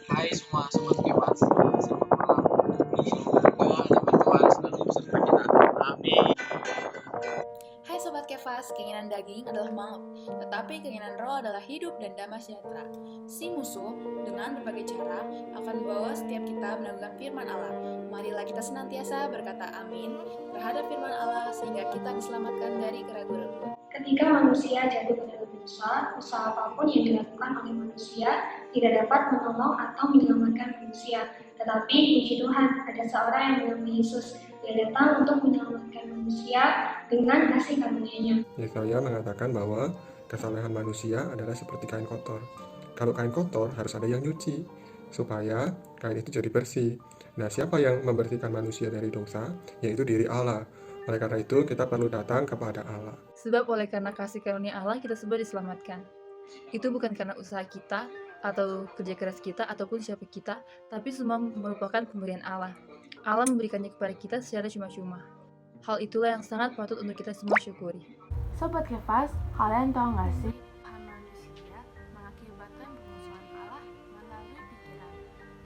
Hai semua sobat Kemas, selamat malam. Semoga teman-teman selalu beserta kita. Amin. Hai Sobat Kefas, keinginan daging adalah maut, tetapi keinginan roh adalah hidup dan damai sejahtera. Si musuh, dengan berbagai cara, akan membawa setiap kita menanggung firman Allah. Marilah kita senantiasa berkata amin terhadap firman Allah sehingga kita diselamatkan dari keraguan-raguan. Ketika manusia jatuh ke dalam dosa, usaha apapun yang dilakukan oleh manusia tidak dapat menolong atau menyelamatkan manusia. Tetapi puji Tuhan, ada seorang yang bernama Yesus. Dia datang untuk menyelamatkan manusia dengan kasih karunia-Nya. Yesaya mengatakan bahwa kesalahan manusia adalah seperti kain kotor. Kalau kain kotor harus ada yang nyuci supaya kain itu jadi bersih. Nah, siapa yang membersihkan manusia dari dosa? Yaitu diri Allah. Oleh karena itu, kita perlu datang kepada Allah. Sebab oleh karena kasih karunia Allah kita semua diselamatkan. Itu bukan karena usaha kita atau kerja keras kita ataupun siapa kita, tapi semua merupakan pemberian Allah. Allah memberikannya kepada kita secara cuma-cuma. Hal itulah yang sangat patut untuk kita semua syukuri. Sobat Kefas, kalian tahu nggak sih? Manusia mengakibatkan permusuhan Allah melalui pikiran.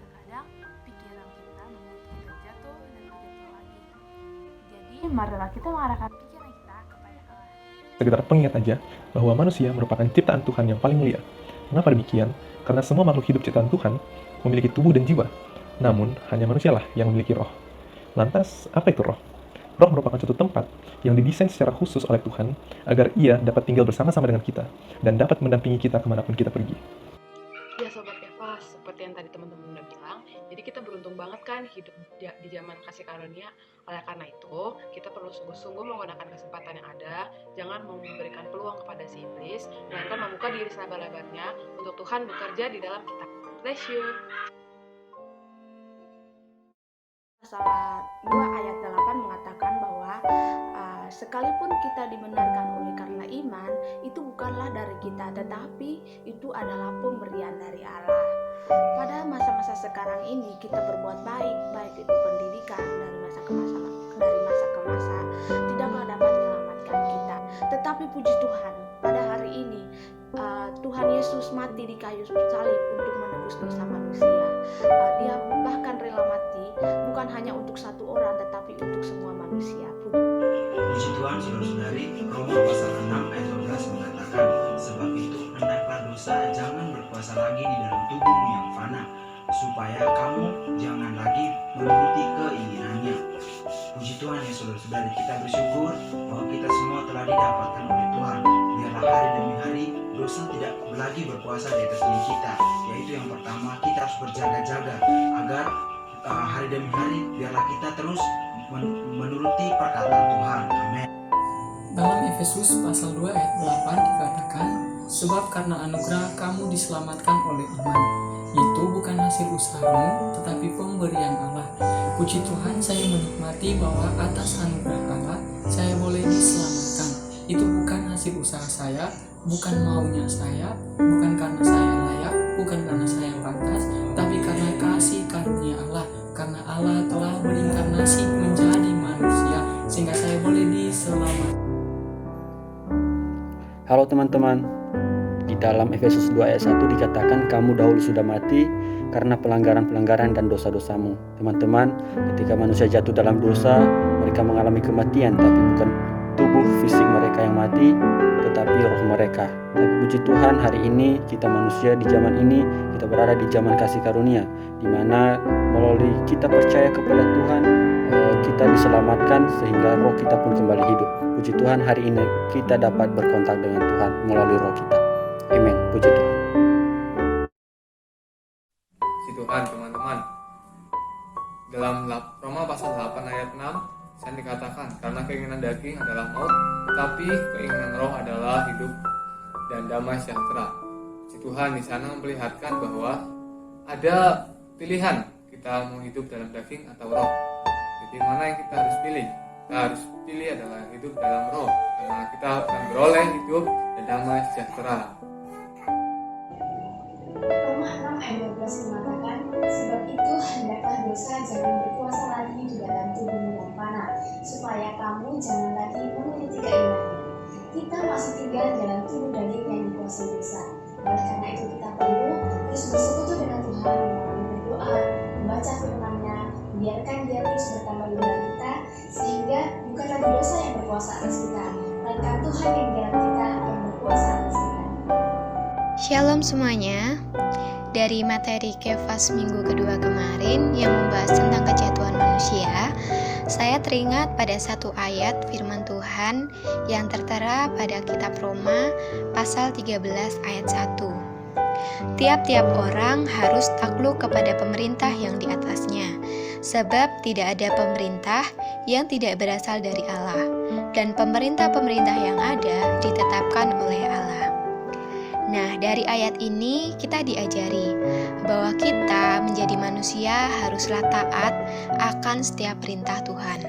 Terkadang pikiran kita membuat kita jatuh dan terjatuh lagi. Jadi, marilah kita mengarahkan pikiran kita kepada Allah. Sekedar pengingat aja bahwa manusia merupakan ciptaan Tuhan yang paling mulia. Mengapa demikian? Karena semua makhluk hidup ciptaan Tuhan memiliki tubuh dan jiwa. Namun, hanya manusialah yang memiliki roh. Lantas, apa itu roh? Roh merupakan suatu tempat yang didesain secara khusus oleh Tuhan agar ia dapat tinggal bersama-sama dengan kita dan dapat mendampingi kita kemanapun kita pergi. Ya Sobat Kefas, seperti yang tadi teman-teman udah bilang, jadi kita beruntung banget kan hidup di zaman kasih karunia. Oleh karena itu, kita perlu sungguh-sungguh menggunakan kesempatan yang ada, jangan memberikan peluang kepada si iblis, melainkan membuka diri selebar-lebarnya untuk Tuhan bekerja di dalam kita. Bless you. Pasal 2 ayat 8 mengatakan bahwa sekalipun kita dibenarkan oleh karena iman, itu bukanlah dari kita, tetapi itu adalah pemberian dari Allah. Pada masa-masa sekarang ini kita berbuat baik itu pendidikan dari masa ke masa, tidaklah dapat menyelamatkan kita. Tetapi puji Tuhan, pada hari ini Tuhan Yesus mati di kayu salib untuk menebus dosa manusia. Dia bahkan rela mati bukan hanya untuk satu orang tetapi untuk semua manusia. Puji Tuhan, saudara-saudari, Roma pasal 6 ayat 12 mengatakan, sebab itu hendaklah dosa jangan berkuasa lagi di dalam tubuhmu yang fana, supaya kamu jangan lagi menuruti keinginannya. Puji Tuhan ya saudara-saudari, kita bersyukur bahwa kita semua telah didapatkan oleh Tuhan. Biarlah hari demi hari dosa tidak lagi berkuasa di atas diri kita. Yaitu yang pertama, kita harus berjaga-jaga agar hari demi hari biarlah kita terus menuruti perkataan Tuhan. Amin. Dalam Efesus pasal 2 ayat 8 dikatakan, sebab karena anugerah kamu diselamatkan oleh iman. Itu bukan hasil usahamu, tetapi pemberian Allah. Puji Tuhan, saya menikmati bahwa atas anugerah Allah, saya boleh diselamatkan. Itu bukan hasil usaha saya, bukan maunya saya, bukan karena saya layak, bukan karena saya pantas, tapi karena kasih karunia Allah. Karena Allah telah berinkarnasi menjadi manusia, sehingga saya boleh diselamatkan. Halo teman-teman, di dalam Efesus 2 ayat 1 dikatakan kamu dahulu sudah mati karena pelanggaran-pelanggaran dan dosa-dosamu. Teman-teman, ketika manusia jatuh dalam dosa, mereka mengalami kematian, tapi bukan tubuh fisik mereka yang mati, tetapi roh mereka. Tapi puji Tuhan, hari ini kita manusia di zaman ini, kita berada di zaman kasih karunia, di mana melalui kita percaya kepada Tuhan, kita diselamatkan sehingga roh kita pun kembali hidup. Puji Tuhan, hari ini kita dapat berkontak dengan Tuhan melalui roh kita. Amin. Puji Tuhan. Puji Tuhan teman-teman. Dalam Roma pasal 8 ayat 6 saya dikatakan, karena keinginan daging adalah maut, tetapi keinginan roh adalah hidup dan damai sejahtera. Puji Tuhan di sana memperlihatkan bahwa ada pilihan, kita mau hidup dalam daging atau roh. Jadi mana yang kita harus pilih? Kita harus pilih adalah hidup dalam roh, karena kita akan beroleh hidup dan damai sejahtera. Roma 6 ayat 12 mengatakan, sebab itu hendaklah dosa jangan berkuasa lagi di dalam tubuhmu yang fana, supaya kamu jangan lagi menuruti keinginannya. Kita masih tinggal dalam tubuh daging yang dikuasai dosa. Oleh karena itu kita perlu terus bersekutu dengan Tuhan melalui berdoa, membaca firman-Nya, biarkan Dia terus bertambah di dalam kita, sehingga bukan lagi dosa yang berkuasa atas kita, melainkan Tuhan yang di dalam kita yang berkuasa atas kita. Shalom semuanya. Dari materi Kefas minggu kedua kemarin yang membahas tentang kejatuhan manusia, saya teringat pada satu ayat firman Tuhan yang tertera pada kitab Roma pasal 13 ayat 1. Tiap-tiap orang harus takluk kepada pemerintah yang di atasnya, sebab tidak ada pemerintah yang tidak berasal dari Allah, dan pemerintah-pemerintah yang ada ditetapkan oleh Allah. Nah, dari ayat ini kita diajari bahwa kita menjadi manusia haruslah taat akan setiap perintah Tuhan,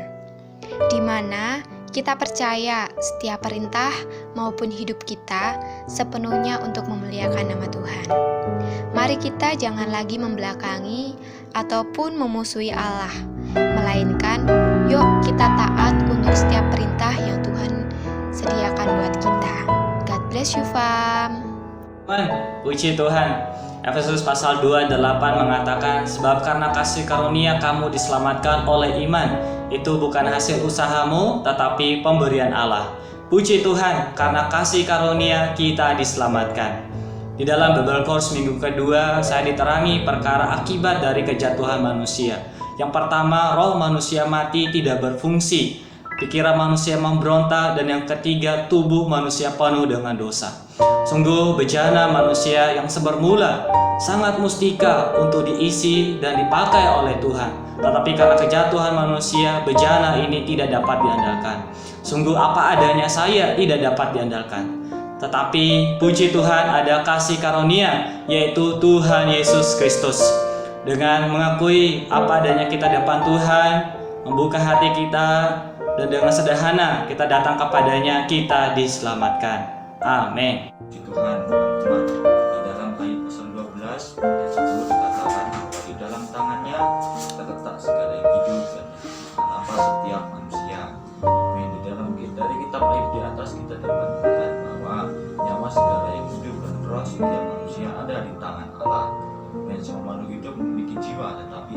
di mana kita percaya setiap perintah maupun hidup kita sepenuhnya untuk memuliakan nama Tuhan. Mari kita jangan lagi membelakangi ataupun memusuhi Allah, melainkan yuk kita taat untuk setiap perintah yang Tuhan sediakan buat kita. God bless you, fam. Puji Tuhan. Efesus pasal 2:8 mengatakan, sebab karena kasih karunia kamu diselamatkan oleh iman. Itu bukan hasil usahamu, tetapi pemberian Allah. Puji Tuhan, karena kasih karunia kita diselamatkan. Di dalam Bible Course minggu kedua, saya diterangi perkara akibat dari kejatuhan manusia. Yang pertama, roh manusia mati tidak berfungsi. Pikiran manusia memberontak, dan yang ketiga, tubuh manusia penuh dengan dosa. Sungguh bejana manusia yang sebermula sangat mustika untuk diisi dan dipakai oleh Tuhan. Tetapi karena kejatuhan manusia, bejana ini tidak dapat diandalkan. Sungguh apa adanya saya tidak dapat diandalkan. Tetapi puji Tuhan ada kasih karunia, yaitu Tuhan Yesus Kristus. Dengan mengakui apa adanya kita depan Tuhan, membuka hati kita, dan dengan sederhana kita datang kepadanya, kita diselamatkan. Amin. Puji Tuhan, teman-teman. Di dalam ayat pasal 12 ayat 10 dikatakan bahwa di dalam tangannya terletak segala yang hidup dan nafas setiap manusia. Amin. Dari kitab ayat di atas kita dapat melihat bahwa nyawa segala yang hidup dan roh setiap manusia ada di tangan Allah. Dan semua makhluk hidup memiliki jiwa, tetapi